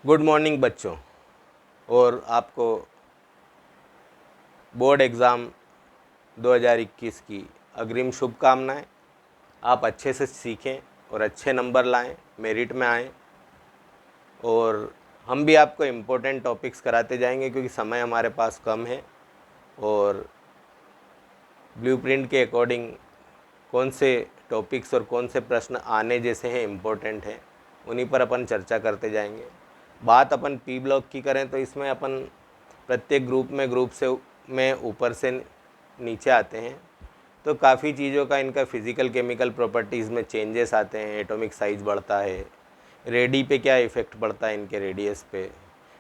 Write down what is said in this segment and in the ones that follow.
Good morning बच्चों। और आपको बोर्ड एग्ज़ाम 2021 की अग्रिम शुभकामनाएं। आप अच्छे से सीखें और अच्छे नंबर लाएं, मेरिट में आएं। और हम भी आपको इम्पोर्टेंट टॉपिक्स कराते जाएंगे क्योंकि समय हमारे पास कम है और ब्लूप्रिंट के अकॉर्डिंग कौन से टॉपिक्स और कौन से प्रश्न आने जैसे हैं, इम्पोर्टेंट हैं, उन्हीं पर अपन चर्चा करते जाएंगे। बात अपन पी ब्लॉक की करें तो इसमें अपन प्रत्येक ग्रुप से में ऊपर से नीचे आते हैं तो काफ़ी चीज़ों का इनका फिज़िकल केमिकल प्रॉपर्टीज़ में चेंजेस आते हैं। एटॉमिक साइज़ बढ़ता है, रेडी पे क्या इफ़ेक्ट पड़ता है इनके रेडियस पे,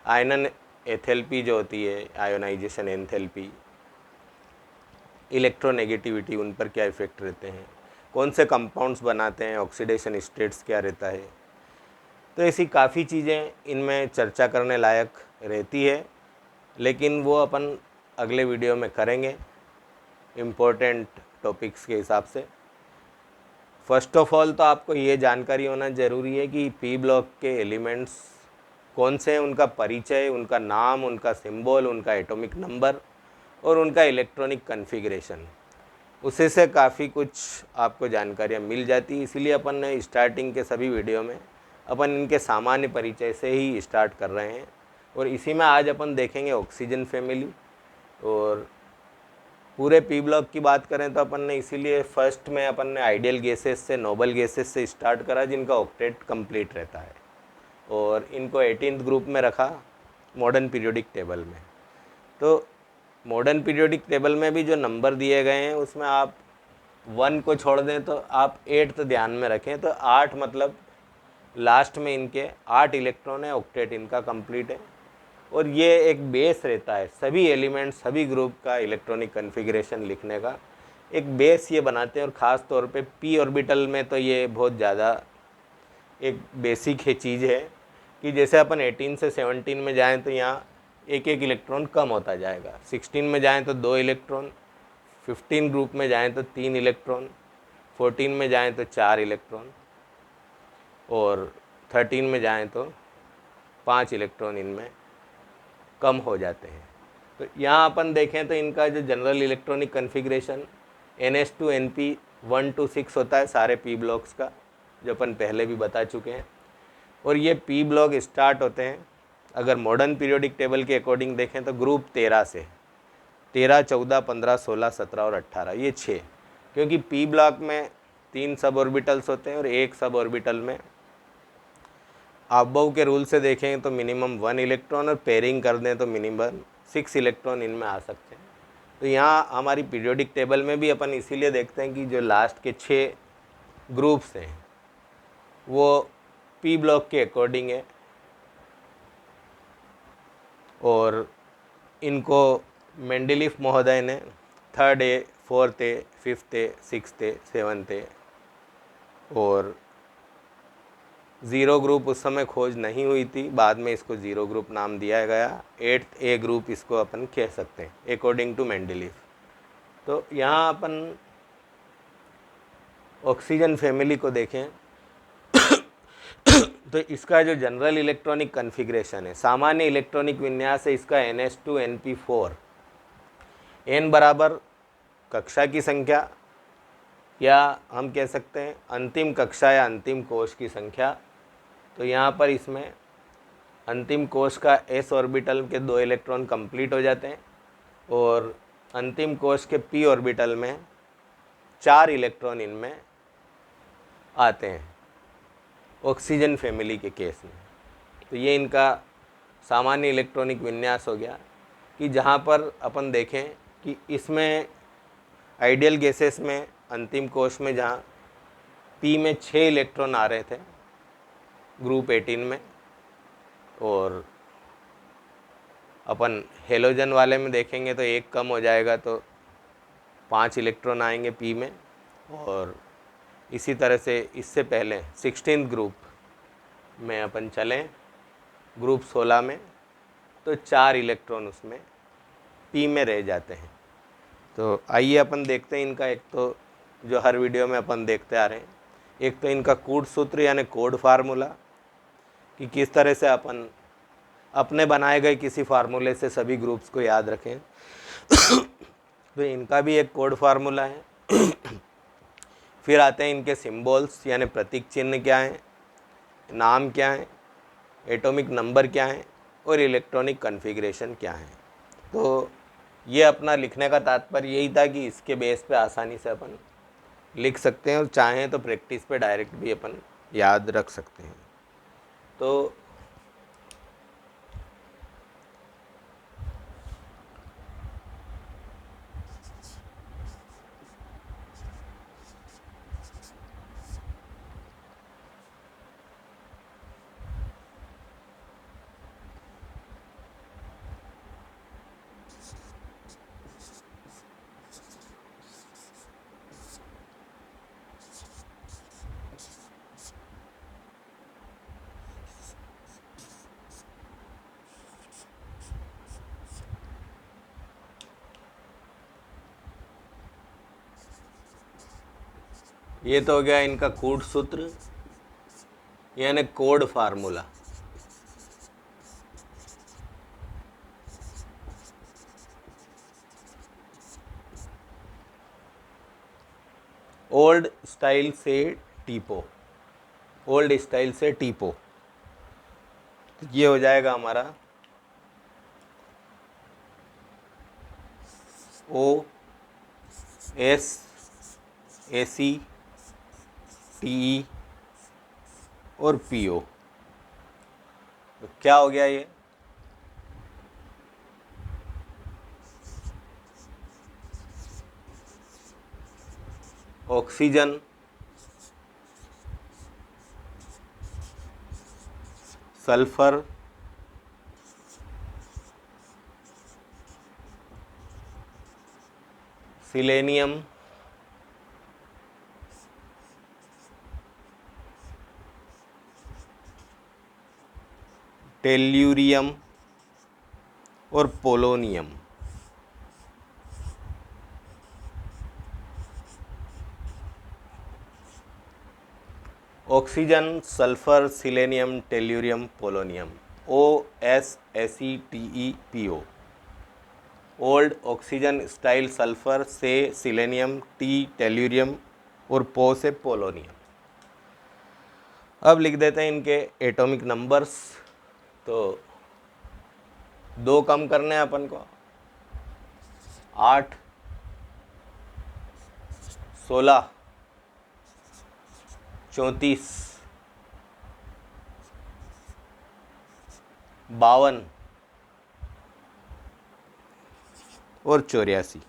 आयनन एथेल्पी जो होती है, आयोनाइजेशन एंथैल्पी, इलेक्ट्रोनेगेटिविटी, उन पर क्या इफ़ेक्ट रहते हैं, कौन से कंपाउंड्स बनाते हैं, ऑक्सीडेशन स्टेट्स क्या रहता है। तो ऐसी काफ़ी चीज़ें इनमें चर्चा करने लायक रहती है, लेकिन वो अपन अगले वीडियो में करेंगे इम्पोर्टेंट टॉपिक्स के हिसाब से। फर्स्ट ऑफ ऑल तो आपको ये जानकारी होना ज़रूरी है कि पी ब्लॉक के एलिमेंट्स कौन से हैं, उनका परिचय, उनका नाम, उनका सिंबल, उनका एटॉमिक नंबर और उनका इलेक्ट्रॉनिक कॉन्फ़िगरेशन। उसी से काफ़ी कुछ आपको जानकारियाँ मिल जाती। इसीलिए अपन ने स्टार्टिंग के सभी वीडियो में अपन इनके सामान्य परिचय से ही स्टार्ट कर रहे हैं। और इसी में आज अपन देखेंगे ऑक्सीजन फैमिली। और पूरे पी ब्लॉक की बात करें तो अपन ने इसीलिए फर्स्ट में अपन ने आइडियल गैसेस से, नोबल गैसेस से स्टार्ट करा जिनका ऑक्टेट कंप्लीट रहता है, और इनको 18th ग्रुप में रखा मॉडर्न पीरियोडिक टेबल में। तो मॉडर्न पीरियोडिक टेबल में भी जो नंबर दिए गए हैं उसमें आप 1 को छोड़ दें तो आप 8th ध्यान में रखें। तो 8 मतलब लास्ट में इनके 8 इलेक्ट्रॉन है, ऑक्टेट इनका कंप्लीट है। और ये एक बेस रहता है सभी एलिमेंट, सभी ग्रुप का इलेक्ट्रॉनिक कॉन्फ़िगरेशन लिखने का एक बेस ये बनाते हैं। और ख़ास तौर पे पी ऑर्बिटल में तो ये बहुत ज़्यादा एक बेसिक है चीज़ है कि जैसे अपन 18 से 17 में जाएं तो यहाँ एक एक इलेक्ट्रॉन कम होता जाएगा। 16 में जाएं तो 2 इलेक्ट्रॉन, 15 ग्रुप में जाएं तो 3 इलेक्ट्रॉन, 14 में जाएं तो 4 इलेक्ट्रॉन, और 13 में जाएं तो 5 इलेक्ट्रॉन इनमें कम हो जाते हैं। तो यहाँ अपन देखें तो इनका जो general electronic configuration NH2 NP 1 to 6 होता है सारे पी ब्लॉक्स का, जो अपन पहले भी बता चुके हैं। और ये पी ब्लॉक स्टार्ट होते हैं अगर मॉडर्न पीरियोडिक टेबल के अकॉर्डिंग देखें तो ग्रुप 13 से। 13, 14, 15, 16, 17 और 18, ये 6, क्योंकि पी ब्लॉक में 3 सब ऑर्बिटल्स होते हैं और एक सब ऑर्बिटल में अबव के रूल से देखें तो मिनिमम 1 इलेक्ट्रॉन, और पेयरिंग कर दें तो मिनिमम 6 इलेक्ट्रॉन इनमें आ सकते हैं। तो यहाँ हमारी पीरियोडिक टेबल में भी अपन इसीलिए देखते हैं कि जो लास्ट के 6 ग्रुप्स हैं वो पी ब्लॉक के अकॉर्डिंग है, और इनको मेंडेलीफ महोदय ने 3rd ए, 4th ए, 5th ए, 6th ए, 7th ए और 0 ग्रुप उस समय खोज नहीं हुई थी, बाद में इसको 0 ग्रुप नाम दिया गया। 8th ए ग्रुप इसको अपन कह सकते हैं अकॉर्डिंग टू मेंडेलीफ। तो यहाँ अपन ऑक्सीजन फैमिली को देखें तो इसका जो जनरल इलेक्ट्रॉनिक कॉन्फ़िगरेशन है, सामान्य इलेक्ट्रॉनिक विन्यास है इसका NH2 NP4। n बराबर कक्षा की संख्या, या हम कह सकते हैं अंतिम कक्षा या अंतिम कोश की संख्या। तो यहाँ पर इसमें अंतिम कोश का s ऑर्बिटल के 2 इलेक्ट्रॉन कंप्लीट हो जाते हैं, और अंतिम कोश के p ऑर्बिटल में 4 इलेक्ट्रॉन इनमें आते हैं ऑक्सीजन फैमिली के केस में। तो ये इनका सामान्य इलेक्ट्रॉनिक विन्यास हो गया कि जहाँ पर अपन देखें कि इसमें आइडियल गैसेस में अंतिम कोश में जहाँ पी में 6 इलेक्ट्रॉन आ रहे थे ग्रुप 18 में, और अपन हेलोजन वाले में देखेंगे तो 1 कम हो जाएगा तो 5 इलेक्ट्रॉन आएंगे पी में। और इसी तरह से इससे पहले 16th ग्रुप में अपन चलें ग्रुप 16 में तो 4 इलेक्ट्रॉन उसमें पी में रह जाते हैं। तो आइए अपन देखते हैं इनका, एक तो जो हर वीडियो में अपन देखते आ रहे हैं, एक तो इनका कूट सूत्र यानी कोड फार्मूला कि किस तरह से अपन अपने बनाए गए किसी फार्मूले से सभी ग्रुप्स को याद रखें। तो इनका भी एक कोड फार्मूला है। फिर आते हैं इनके सिंबल्स यानी प्रतीक चिन्ह क्या हैं, नाम क्या है, एटॉमिक नंबर क्या है और इलेक्ट्रॉनिक कॉन्फ़िगरेशन क्या है। तो ये अपना लिखने का तात्पर्य यही था कि इसके बेस पे आसानी से अपन लिख सकते हैं और चाहें तो प्रैक्टिस पे डायरेक्ट भी अपन याद रख सकते हैं। तो ये तो हो गया इनका कूट सूत्र यानी कोड फार्मूला। ओल्ड स्टाइल से टीपो, ओल्ड स्टाइल से टीपो, तो ये हो जाएगा हमारा O S A C T E और पी ओ। तो क्या हो गया ये, ऑक्सीजन, सल्फर, सिलेनियम, टेल्यूरियम और polonium. Oxygen, sulphur, selenium, tellurium, polonium, OSACTEPO। Old oxygen, style sulphur, से सिलेनियम, टी टेल्यूरियम और पो से पोलोनियम। अब लिख देते हैं इनके एटॉमिक नंबर्स। तो 2 कम करने हैं अपन को, 8, 16, 34, 52 और 84।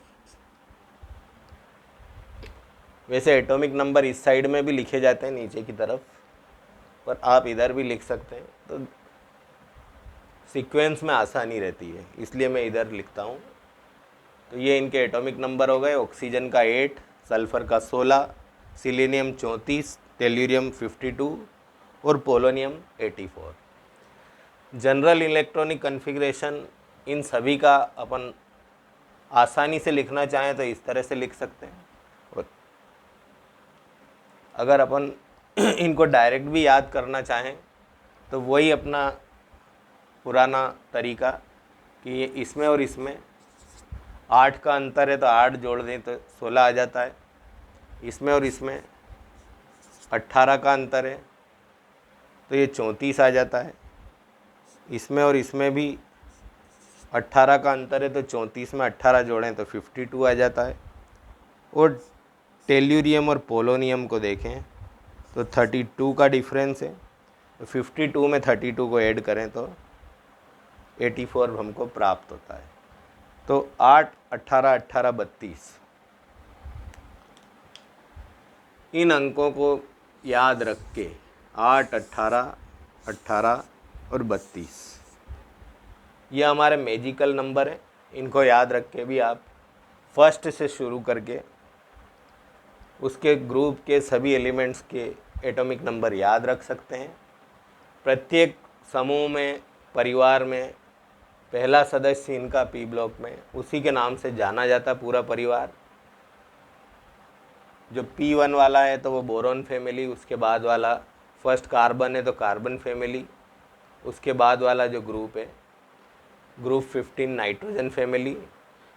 वैसे एटॉमिक नंबर इस साइड में भी लिखे जाते हैं नीचे की तरफ, पर आप इधर भी लिख सकते हैं, तो सीक्वेंस में आसानी रहती है, इसलिए मैं इधर लिखता हूँ। तो ये इनके एटॉमिक नंबर हो गए, ऑक्सीजन का 8, सल्फर का 16, सिलेनियम 34, टेल्यूरियम 52 और पोलोनियम 84। जनरल इलेक्ट्रॉनिक कॉन्फ़िगरेशन इन सभी का अपन आसानी से लिखना चाहें तो इस तरह से लिख सकते हैं, और अगर अपन इनको डायरेक्ट भी याद करना चाहें तो वही अपना पुराना तरीका कि ये इसमें और इसमें 8 का अंतर है तो 8 जोड़ दें तो 16 आ जाता है, इसमें और इसमें 18 का अंतर है तो ये 34 आ जाता है, इसमें और इसमें भी 18 का अंतर है तो 34 में 18 जोड़ें तो 52 आ जाता है। और टेल्यूरियम और पोलोनियम को देखें तो 32 का डिफरेंस है, तो 52 में 32 को ऐड करें तो 84 हमको प्राप्त होता है। तो 8, 18, 18, 32 इन अंकों को याद रख के 8, 18, 18 और 32 ये हमारे मैजिकल नंबर हैं। इनको याद रख के भी आप फर्स्ट से शुरू करके उसके ग्रुप के सभी एलिमेंट्स के एटॉमिक नंबर याद रख सकते हैं। प्रत्येक समूह में, परिवार में पहला सदस्य इनका पी ब्लॉक में उसी के नाम से जाना जाता पूरा परिवार। जो P1 वाला है तो वो बोरोन फैमिली, उसके बाद वाला फर्स्ट कार्बन है तो कार्बन फैमिली, उसके बाद वाला जो ग्रुप है, ग्रुप 15 नाइट्रोजन फैमिली,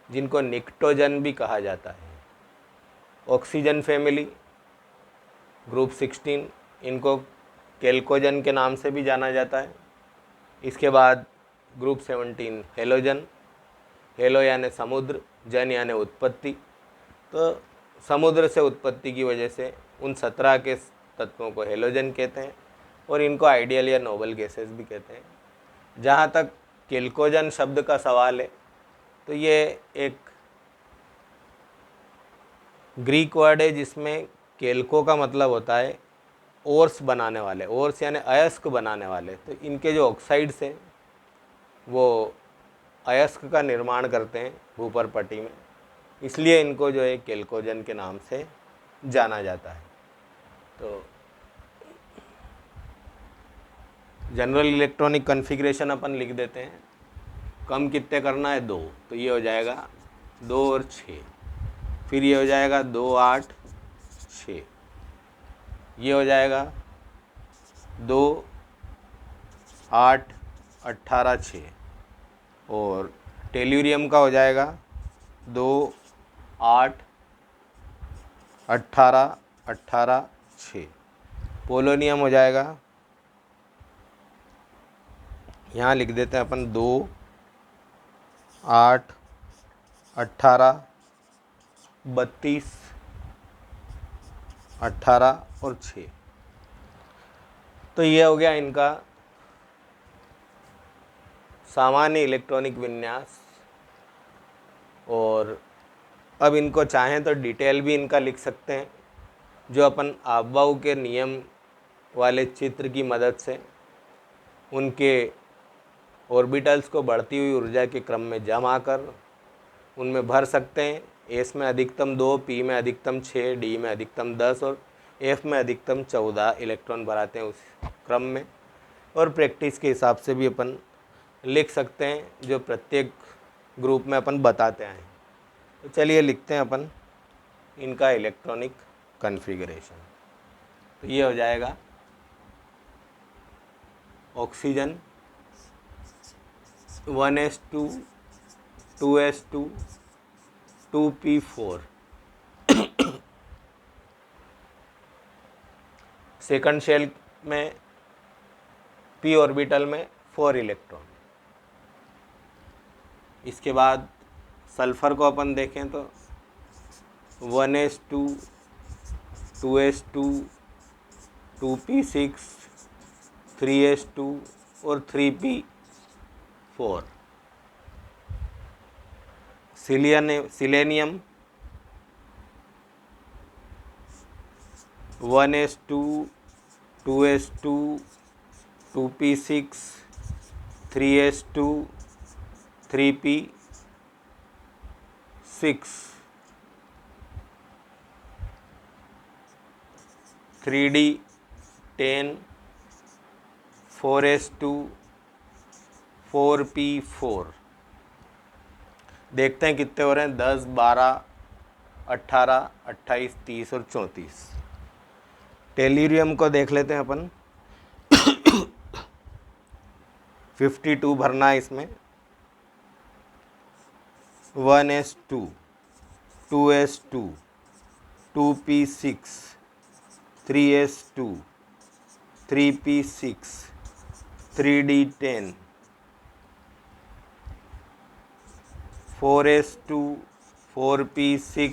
जिनको निक्टोजन भी कहा जाता है। ऑक्सीजन फैमिली ग्रुप 16, इनको केल्कोजन के नाम से भी जाना जाता है। इसके बाद ग्रुप 17 हेलोजन, हेलो यानी समुद्र, जन यानी उत्पत्ति, तो समुद्र से उत्पत्ति की वजह से उन 17 के तत्वों को हेलोजन कहते हैं और इनको आइडियल या नोबल गैसेस भी कहते हैं। जहाँ तक केल्कोजन शब्द का सवाल है, तो ये एक ग्रीक वर्ड है जिसमें केल्को का मतलब होता है ओर्स बनाने वाले, ओर्स यानी अयस्क बनाने वाले। तो इनके जो ऑक्साइड्स हैं वो अयस्क का निर्माण करते हैं ऊपर पट्टी में, इसलिए इनको जो है केल्कोजन के नाम से जाना जाता है। तो जनरल इलेक्ट्रॉनिक कॉन्फ़िगरेशन अपन लिख देते हैं। कम कितने करना है? 2, तो ये हो जाएगा 2 और 6, फिर ये हो जाएगा 2 8 6, ये हो जाएगा 2 8 18 6, और टेल्यूरियम का हो जाएगा 2 8 18 18 6। पोलोनियम हो जाएगा, यहाँ लिख देते हैं अपन 2 8 18 32 18 और 6। तो ये हो गया इनका सामान्य इलेक्ट्रॉनिक विन्यास। और अब इनको चाहें तो डिटेल भी इनका लिख सकते हैं, जो अपन आबवाऊ के नियम वाले चित्र की मदद से उनके ऑर्बिटल्स को बढ़ती हुई ऊर्जा के क्रम में जमा कर उनमें भर सकते हैं। एस में अधिकतम 2, पी में अधिकतम 6, डी में अधिकतम 10 और एफ में अधिकतम 14 इलेक्ट्रॉन भराते हैं उस क्रम में। और प्रैक्टिस के हिसाब से भी अपन लिख सकते हैं, जो प्रत्येक ग्रुप में अपन बताते हैं। तो चलिए लिखते हैं अपन इनका इलेक्ट्रॉनिक कॉन्फ़िगरेशन। तो ये हो जाएगा oxygen 1s2 2s2 2p4, second shell में p ऑर्बिटल में 4 इलेक्ट्रॉन। इसके बाद सल्फ़र को अपन देखें तो 1s2 2s2 2p6 3s2 और 3p4। Selenium 1s2 2s2 2p6 3s2 3p6 3d10 4s2 4p4। देखते हैं कितने हो रहे हैं, 10 12 18 28 30 और 34। टेल्यूरियम को देख लेते हैं अपन 52 भरना है इसमें। 1s2 2s2 2p6 3s2 3p6 3d10 4s2 4p6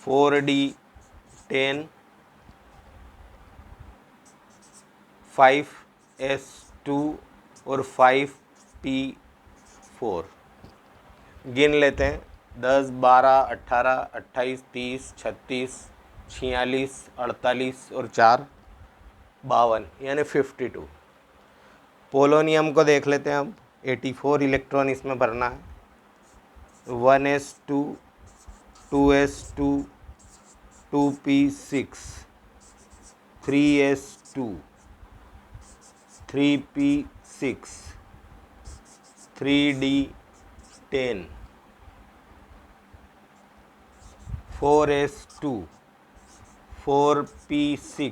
4d10 5s2 और 5p4। गिन लेते हैं, 10 12 18 28 30 36 46 48 और 4 52, यानी 52। पोलोनियम को देख लेते हैं अब, 84 इलेक्ट्रॉन इसमें भरना है। 1s2 2s2 2p6 3s2 3p6 3d10 4s2 4p6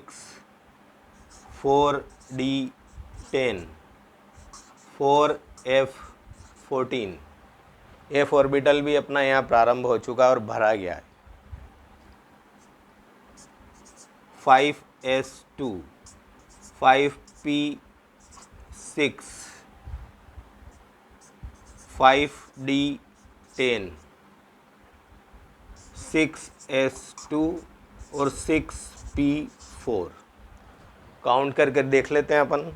4d10 4f14, f orbital भी अपना यहाँ प्रारंभ हो चुका है और भरा गया है। 5s2, 5p6, 5d10, 6s2 और 6p4। काउंट करके देख लेते हैं अपन।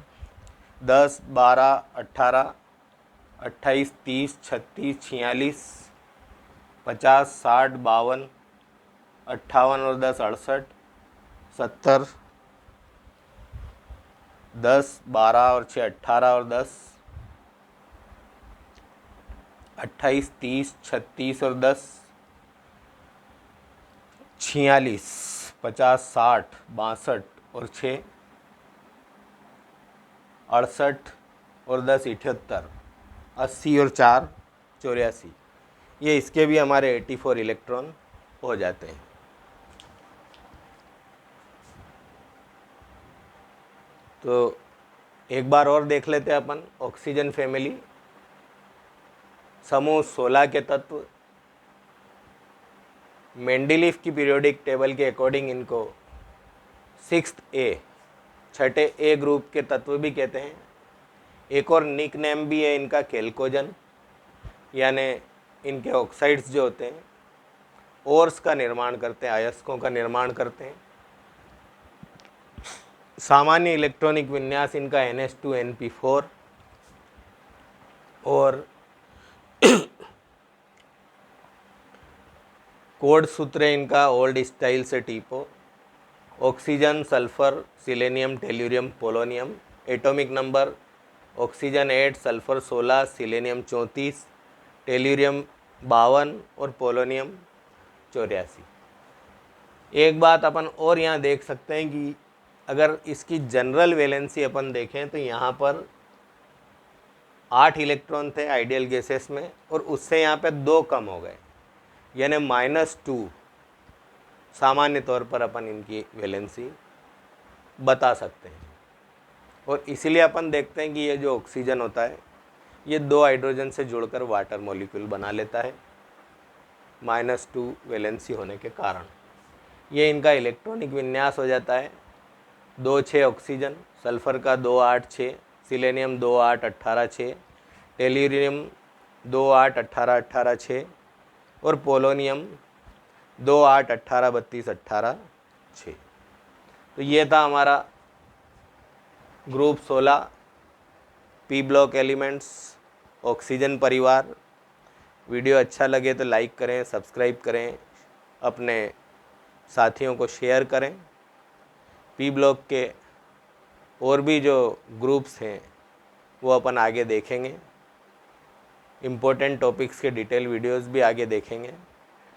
10, 12, 18, 28, 30, 36, 46, 50, 60, 52, 58 और 10, 68, 70, 10, 12 और 6, 18 और 10, 28, 30, 36 और 10, 46, 50, 60, 62 और 6, 68 और 10, 78, 80 और 4, 84। ये इसके भी हमारे 84 इलेक्ट्रॉन हो जाते हैं। तो एक बार और देख लेते हैं अपन ऑक्सीजन फैमिली। समूह 16 के तत्व मेंडेलीफ की पीरियोडिक टेबल के अकॉर्डिंग इनको 6th ए, छठे ए ग्रुप के तत्व भी कहते हैं। एक और निक नेम भी है इनका कैल्कोजन, यानी इनके ऑक्साइड्स जो होते हैं ओर्स का निर्माण करते हैं, अयस्कों का निर्माण करते हैं। सामान्य इलेक्ट्रॉनिक विन्यास इनका NH2NP4 और कोड सूत्र इनका ओल्ड स्टाइल से टीपो। Oxygen, sulphur, selenium, tellurium, polonium. Atomic number oxygen 8, sulphur 16, selenium 34, tellurium 52 और पोलोनियम 84। एक बात अपन और यहाँ देख सकते हैं कि अगर इसकी जनरल वैलेंसी अपन देखें तो यहाँ पर 8 इलेक्ट्रॉन थे आइडियल गैसेस में और उससे यहाँ पे 2 कम हो गए, यानी -2 सामान्य तौर पर अपन इनकी वैलेंसी बता सकते हैं। और इसीलिए अपन देखते हैं कि ये जो ऑक्सीजन होता है ये 2 हाइड्रोजन से जुड़कर वाटर मॉलिक्यूल बना लेता है -2 वैलेंसी होने के कारण। ये इनका इलेक्ट्रॉनिक विन्यास हो जाता है 2-6 ऑक्सीजन, सल्फर का 2-8-6, सिलेनियम 2-8-18-6, टेल्यूरियम 2-8-18-18-6 और पोलोनियम 2-8-18-32-18-6। तो ये था हमारा group 16 P block elements oxygen परिवार। वीडियो अच्छा लगे तो लाइक करें, सब्सक्राइब करें, अपने साथियों को शेयर करें। पी ब्लॉक के और भी जो ग्रुप्स हैं वो अपन आगे देखेंगे। इम्पोर्टेंट टॉपिक्स के डिटेल वीडियोस भी आगे देखेंगे।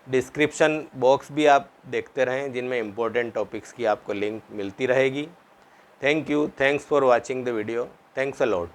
डिस्क्रिप्शन बॉक्स भी आप देखते रहें जिनमें इम्पोर्टेंट टॉपिक्स की आपको लिंक मिलती रहेगी। Thank you, thanks for watching the video, thanks a lot.